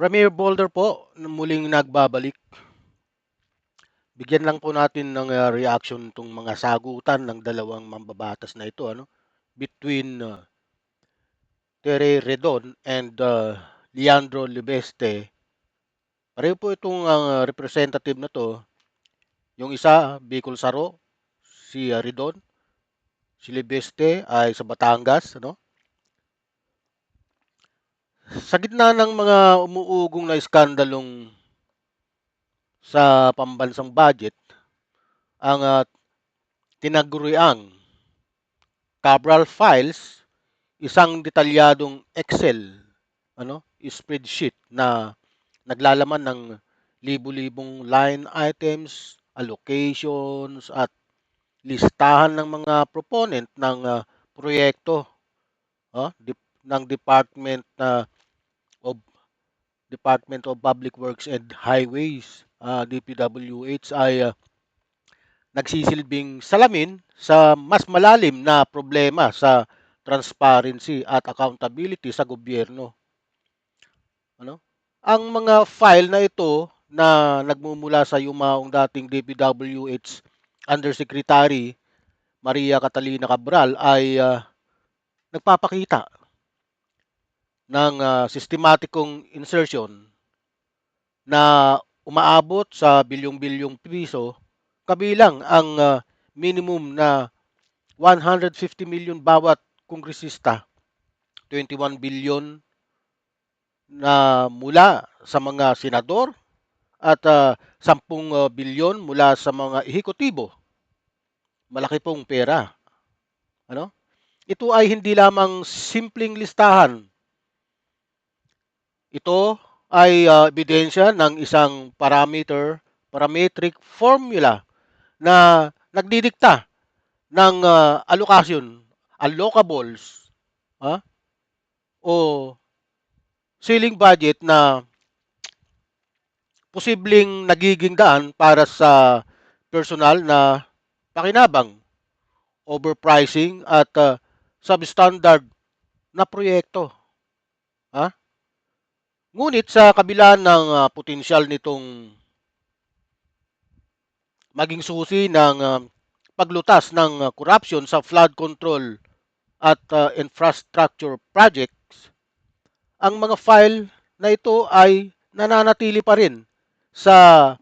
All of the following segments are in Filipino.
Ramir Boulder po, muling nagbabalik. Bigyan lang po natin ng reaction itong mga sagutan ng dalawang mambabatas na ito between Tere Redon and Leandro Libeste. Pareho po itong representative na to. Yung isa, Bicol Saro, si Redon. Si Libeste ay sa Batangas. Sa gitna ng mga umuugong na iskandalong sa pambansang budget, ang tinaguriang Cabral Files, isang detalyadong Excel spreadsheet na naglalaman ng libu-libong line items, allocations at listahan ng mga proponent ng proyekto ng of Department of Public Works and Highways, DPWH, ay nagsisilbing salamin sa mas malalim na problema sa transparency at accountability sa gobyerno. Ang mga file na ito na nagmumula sa yumaong dating DPWH Undersecretary Maria Catalina Cabral ay nagpapakita ng sistematikong insertion na umaabot sa bilyong-bilyong piso, kabilang ang minimum na 150 million bawat kongresista, 21 billion na mula sa mga senador at 10 bilyon mula sa mga ehekutibo. Malaki pong pera. Ito ay hindi lamang simpleng listahan. Ito ay ebidensya ng isang parametric formula na nagdidikta ng allocables o ceiling budget na posibleng nagiging daan para sa personal na pakinabang, overpricing at substandard na proyekto. Ngunit sa kabila ng potensyal nitong maging susi ng paglutas ng corruption sa flood control at infrastructure projects, ang mga file na ito ay nananatili pa rin sa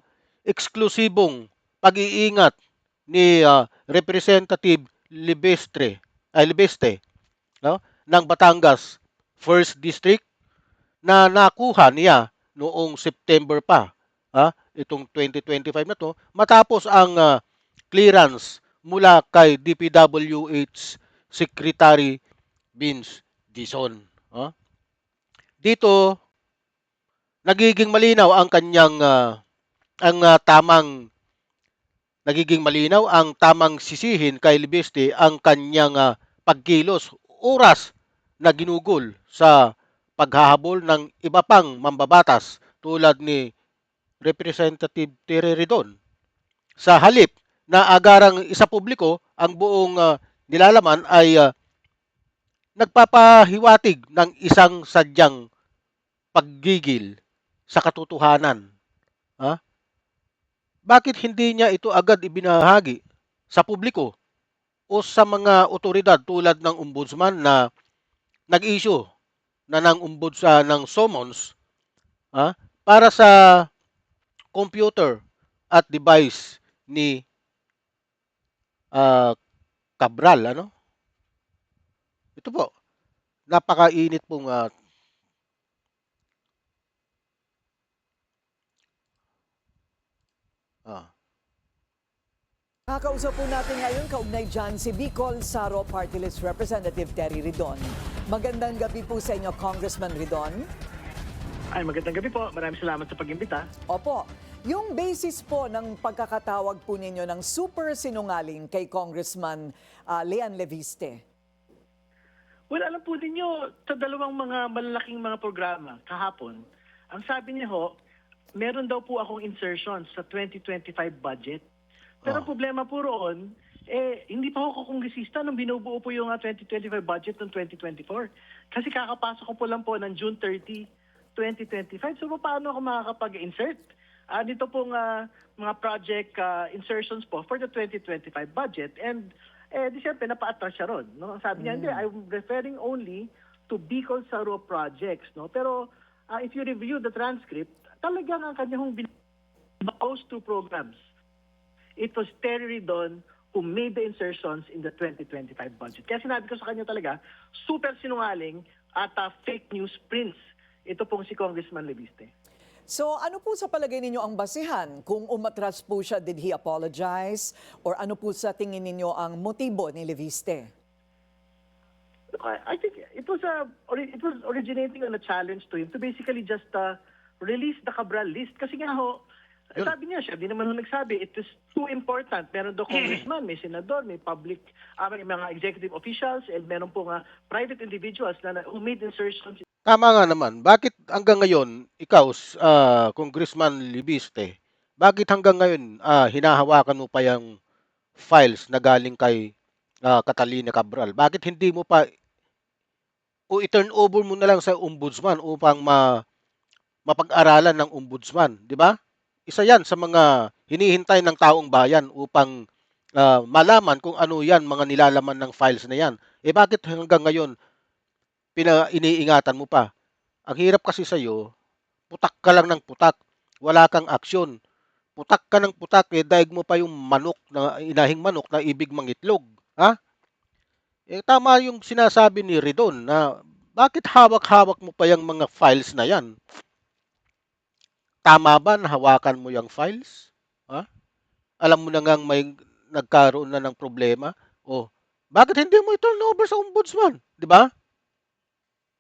eksklusibong pag-iingat ni Representative Libeste ng Batangas 1st District na nakuha niya noong September pa itong 2025 na to, matapos ang clearance mula kay DPWH Secretary Vince Dizon. Dito nagiging malinaw ang kanyang nagiging malinaw ang tamang sisihin kay Libeste ang kanyang pagkilos, oras na ginugol sa paghahabol ng iba pang mambabatas tulad ni Representative Tere Redon. Sa halip na agarang isa publiko, ang buong nilalaman ay nagpapahiwatig ng isang sadyang paggigil sa katotohanan. Bakit hindi niya ito agad ibinahagi sa publiko o sa mga otoridad tulad ng ombudsman na nag-issue na ng summons para sa computer at device ni Cabral, Ito po, napakainit pong Kakausap po natin ngayon kaugnay dyan si Bicol Saro Party List Representative Terry Ridon. Magandang gabi po sa inyo, Congressman Ridon. Ay, magandang gabi po. Maraming salamat sa pag-imbita. Opo. Yung basis po ng pagkakatawag po ninyo ng super sinungaling kay Congressman Lean Leviste. Well, alam po ninyo, sa dalawang mga malalaking mga programa kahapon, ang sabi niya ho, meron daw po akong insertion sa 2025 budget. Pero problema po roon, hindi pa ako kongresista nung binubuo po yung 2025 budget ng 2024. Kasi kakapasok ko po lang po ng June 30, 2025. So paano ako makakapag-insert? Dito pong mga project insertions po for the 2025 budget. And di siyempre, napa-attract siya ron. No? Sabi niya, hindi, I'm referring only to Bicol Saro projects. No? Pero if you review the transcript, talagang ang kanyang those two programs. It was Terry Ridon who made the insertions in the 2025 budget. Kaya sinabi ko sa kanya talaga, super sinungaling at fake news prince. Ito pong si Congressman Leviste. So ano po sa palagay ninyo ang basihan? Kung umatras po siya, did he apologize? Or ano po sa tingin ninyo ang motibo ni Leviste? I think it was originating on a challenge to him to basically just release the Cabral list. Kasi nga ho, sabi niya, siya di naman ho nagsabi, it is too important. Meron daw congressman, may senador, may public, may mga executive officials, and meron po nga private individuals na who made insertions. Tama nga naman. Bakit hanggang ngayon, ikaw, Congressman Libiste, bakit hanggang ngayon hinahawakan mo pa yung files na galing kay Catalina Cabral? Bakit hindi mo pa o i-turn over mo na lang sa ombudsman upang mapag-aralan ng ombudsman, di ba? Isa yan sa mga hinihintay ng taong bayan upang malaman kung ano yan, mga nilalaman ng files na yan. Eh bakit hanggang ngayon iniingatan mo pa? Ang hirap kasi sa'yo, putak ka lang ng putak. Wala kang aksyon. Putak ka ng putak, daig mo pa yung manok, na inahing manok na ibig mangitlog. Ha? Tama yung sinasabi ni Ridon na bakit hawak-hawak mo pa yung mga files na yan? Tama ba na hawakan mo yung files? Ha? Alam mo na ngang may nagkaroon na ng problema? O, bakit hindi mo i-turn over sa ombudsman? Di ba?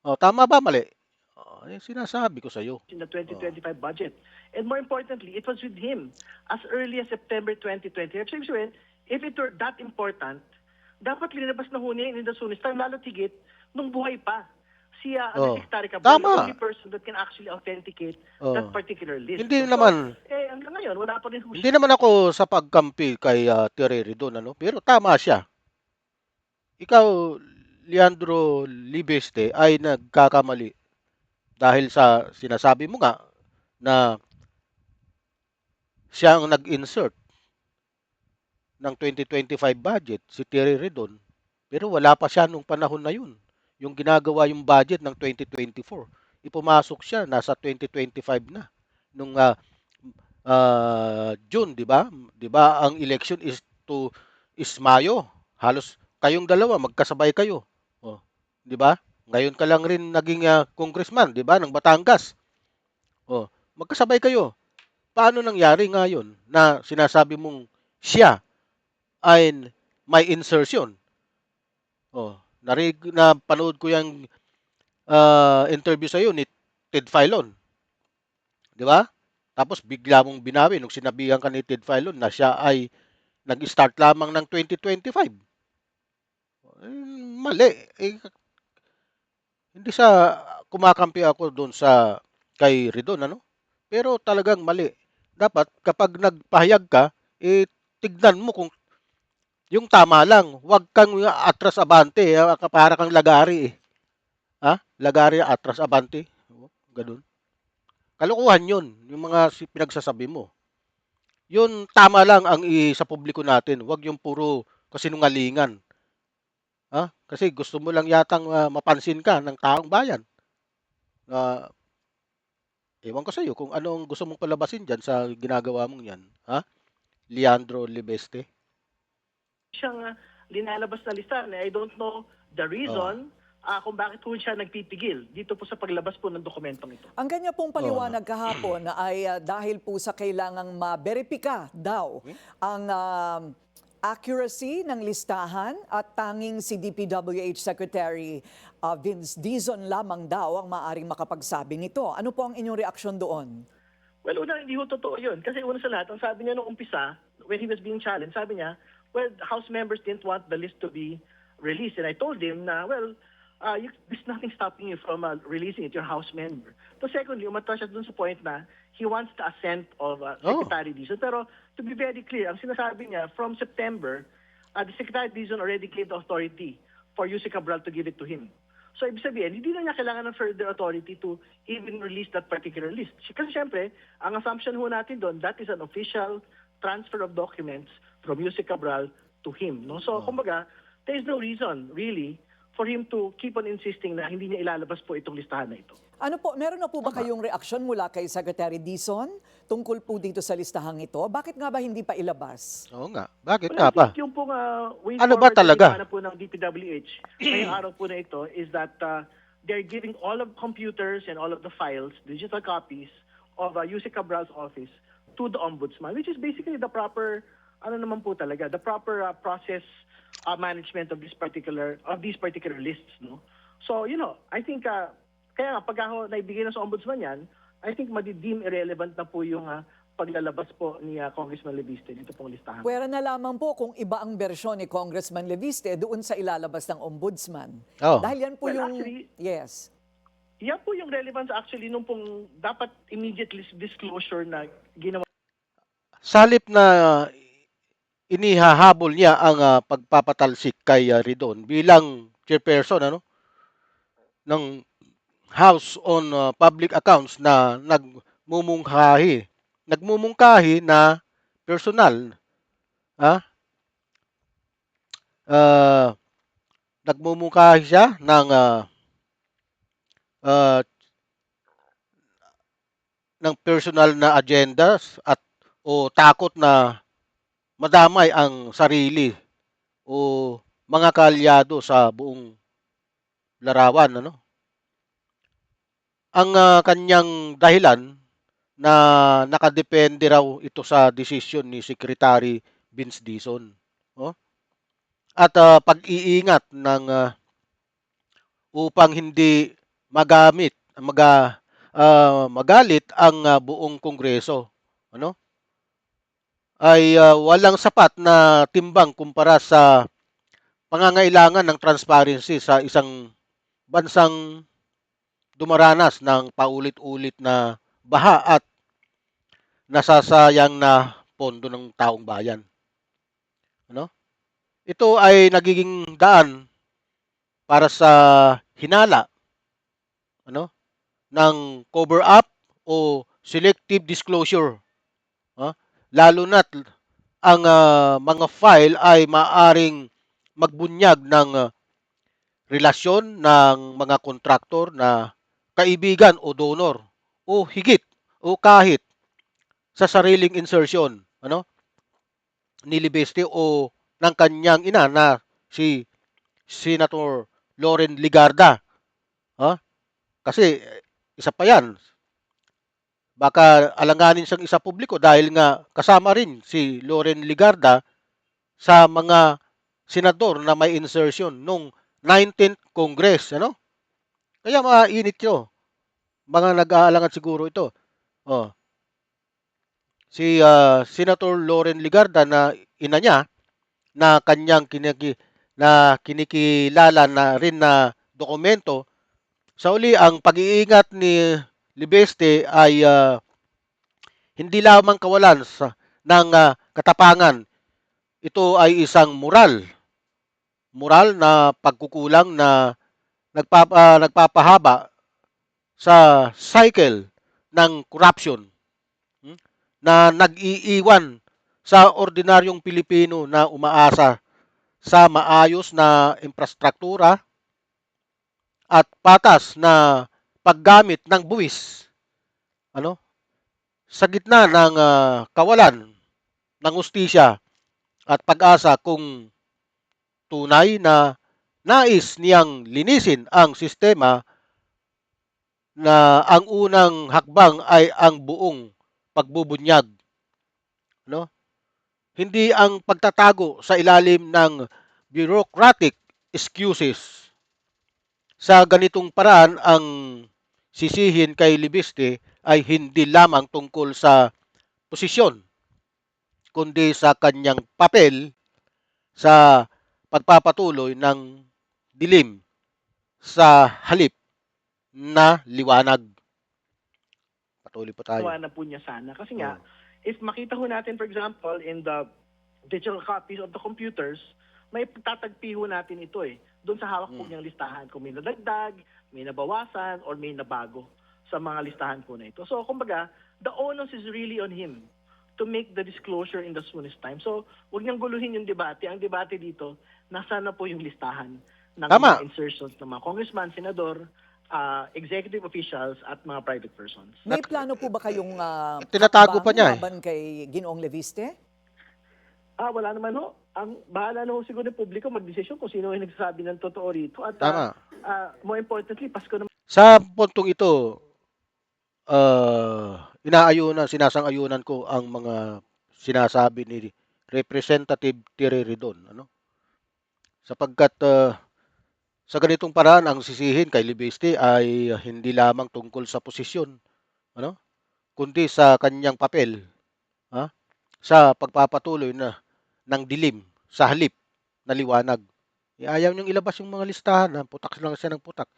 O, tama ba, mali? Sinasabi ko sa'yo. In the 2025 budget. And more importantly, it was with him as early as September 2020. So, if it were that important, dapat linabas na ho niya in the soonest time, lalo tigit nung buhay pa. Siya, Secretary Cabral, the only person that can actually authenticate that particular list. Hindi naman. Hanggang ngayon, wala pa rin ho siya. Hindi naman ako sa pagkampi kay Terry Ridon, ano? Pero tama siya. Ikaw, Leandro Libeste, ay nagkakamali dahil sa sinasabi mo nga na siya ang nag-insert ng 2025 budget, si Terry Ridon. Pero wala pa siya nung panahon na yun. Yung ginagawa yung budget ng 2024. Ipumasok siya, nasa 2025 na. Nung June, di ba? Di ba ang election is Mayo. Halos kayong dalawa magkasabay kayo. Oh, di ba? Ngayon ka lang rin naging congressman, di ba, ng Batangas. Oh, magkasabay kayo. Paano nangyari ngayon na sinasabi mong siya ay may insertion? Oh, napanood ko yung interview sa iyo ni Ted Filon. Di ba? Tapos bigla mong binawi nung sinabihan ka ni Ted Filon na siya ay nag-start lamang ng 2025. Mali. Hindi sa kumakampi ako doon sa kay Ridon, ano? Pero talagang mali. Dapat kapag nagpahayag ka, tignan mo kung yung tama lang. Huwag kang atras abante, para kang lagari. Ha? Lagari atras abante. Ganun. Kalokohan yun, yung mga pinagsasabi mo. Yun tama lang ang sa publiko natin. Huwag yung puro kasinungalingan. Ha? Kasi gusto mo lang yatang mapansin ka ng taong bayan. Ewan ko sa iyo kung anong gusto mong palabasin dyan sa ginagawa mong yan. Ha? Leandro Libeste. Siyang linalabas na listahan. I don't know the reason kung bakit po siya nagpipigil dito po sa paglabas po ng dokumentong ito. Ang kanya pong paliwanag kahapon ay dahil po sa kailangang maberipika daw ang accuracy ng listahan at tanging si DPWH Secretary Vince Dizon lamang daw ang maaaring makapagsabi nito. Ano po ang inyong reaksyon doon? Well, una, hindi ho totoo yun. Kasi una sa lahat, ang sabi niya nung umpisa, when he was being challenged, sabi niya, well, House members didn't want the list to be released. And I told him na, well, there's nothing stopping you from releasing it, your House member. So secondly, umatras siya dun sa point na he wants the assent of Secretary Dizon. Pero to be very clear, ang sinasabi niya, from September, the Secretary Dizon already gave the authority for Yusek Cabral to give it to him. So, ibig sabihin, hindi na niya kailangan ng further authority to even release that particular list. Kasi syempre, ang assumption ho natin doon, that is an official transfer of documents from Yusek Cabral to him. No? So, kumbaga, there is no reason, really, for him to keep on insisting na hindi niya ilalabas po itong listahan na ito. Ano po, meron na po ba Tama. kayong reaksyon mula kay Secretary Dizon tungkol po dito sa listahang ito? Bakit nga ba hindi pa ilabas? Oo nga. Bakit Well, nga I pa? think yung pong way Ano ba forward na talaga? ginawa po ng DPWH ngayong araw po na ito is that they're giving all of computers and all of the files, digital copies of Yusek Cabral's office to the Ombudsman, which is basically the proper, ano naman po talaga, the proper process management of these particular lists. No? So, I think, kaya nga, pag ako naibigay na sa Ombudsman yan, I think madideem irrelevant na po yung paglalabas po ni Congressman Leviste dito pong listahan. Pwera na lamang po kung iba ang bersyon ni Congressman Leviste doon sa ilalabas ng Ombudsman. Oh. Dahil yan po Well, yung... actually- Yes. Yan po yung relevance actually nung pong dapat immediate disclosure na ginawa Sa halip na inihahabol niya ang pagpapatalsik kay Ridon bilang chairperson ng House on Public Accounts na nagmumungkahi na personal, ah ah, nagmumungkahi siya ah, ng personal na agendas at o takot na madamay ang sarili o mga kaalyado sa buong larawan. Ang kanyang dahilan na nakadepende raw ito sa desisyon ni Secretary Vince Dizon. Oh? At pag-iingat upang hindi magalit ang buong Kongreso. Ay walang sapat na timbang kumpara sa pangangailangan ng transparency sa isang bansang dumaranas ng paulit-ulit na baha at nasasayang na pondo ng taong bayan. Ito ay nagiging daan para sa hinala ng cover up o selective disclosure. Lalo na't ang mga file ay maaring magbunyag ng relasyon ng mga kontraktor na kaibigan o donor o higit o kahit sa sariling insertion ni Libeste o ng kanyang ina na si Senator Loren Ligarda. Kasi isa pa yan. Baka alanganin siyang isa publiko dahil nga kasama rin si Loren Ligarda sa mga senador na may insertion nung 19th Congress. Kaya mainit yun. Mga nag-aalangan siguro ito. Si Senator Loren Ligarda na ina niya na kanyang kinikilala na rin na dokumento. Sa uli, ang pag-iingat ni Libeste ay hindi lamang kawalan ng katapangan. Ito ay isang moral na pagkukulang na nagpapahaba sa cycle ng corruption na nag-iiwan sa ordinaryong Pilipino na umaasa sa maayos na infrastruktura at patas na paggamit ng buwis sa gitna ng kawalan ng hustisya at pag-asa kung tunay na nais niyang linisin ang sistema na ang unang hakbang ay ang buong pagbubunyag. Hindi ang pagtatago sa ilalim ng bureaucratic excuses. Sa ganitong paraan, ang sisihin kay Libiste ay hindi lamang tungkol sa posisyon, kundi sa kanyang papel sa pagpapatuloy ng dilim sa halip na liwanag. Patuloy po tayo. na po niya sana. Kasi nga, if makita ho natin, for example, in the digital copies of the computers, may tatagpi ho natin ito doon sa hawak po niyang listahan kung may nadagdag, may nabawasan, or may nabago sa mga listahan po na ito. So, kumbaga, the onus is really on him to make the disclosure in the soonest time. So, huwag niyang guluhin yung debate. Ang debate dito, nasaan na po yung listahan ng Tama. mga insertions ng mga congressman, senador, executive officials, at mga private persons. May plano po ba kayong Tinatago pa hakbang niya eh. laban kay Ginoong Leviste? Wala naman ho. Ang bahala na ho siguro ng publiko magdesisyon kung sino yung nagsasabi ng totoo rito. At Tama. more importantly, Pasko naman Sa puntong ito, sinasang-ayunan ko ang mga sinasabi ni Representative Tere Ridon, ano? Sapagkat sa ganitong paraan ang sisihin kay Libeste ay hindi lamang tungkol sa posisyon, ano? Kundi sa kanyang papel, ha? Sa pagpapatuloy ng dilim sa halip na liwanag. Ayaw niyong ilabas yung mga listahan, ha? Putak lang siya ng putak.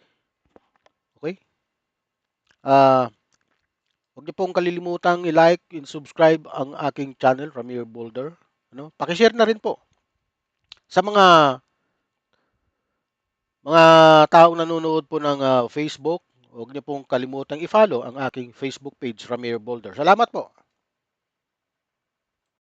Okay? Ah, Huwag niyo pong kalilimutang i-like and subscribe ang aking channel, Ramir Boulder. Ano? Paki-share na rin po sa mga taong nanonood po ng Facebook. Huwag niyo pong kalimutang i-follow ang aking Facebook page, Ramir Boulder. Salamat po.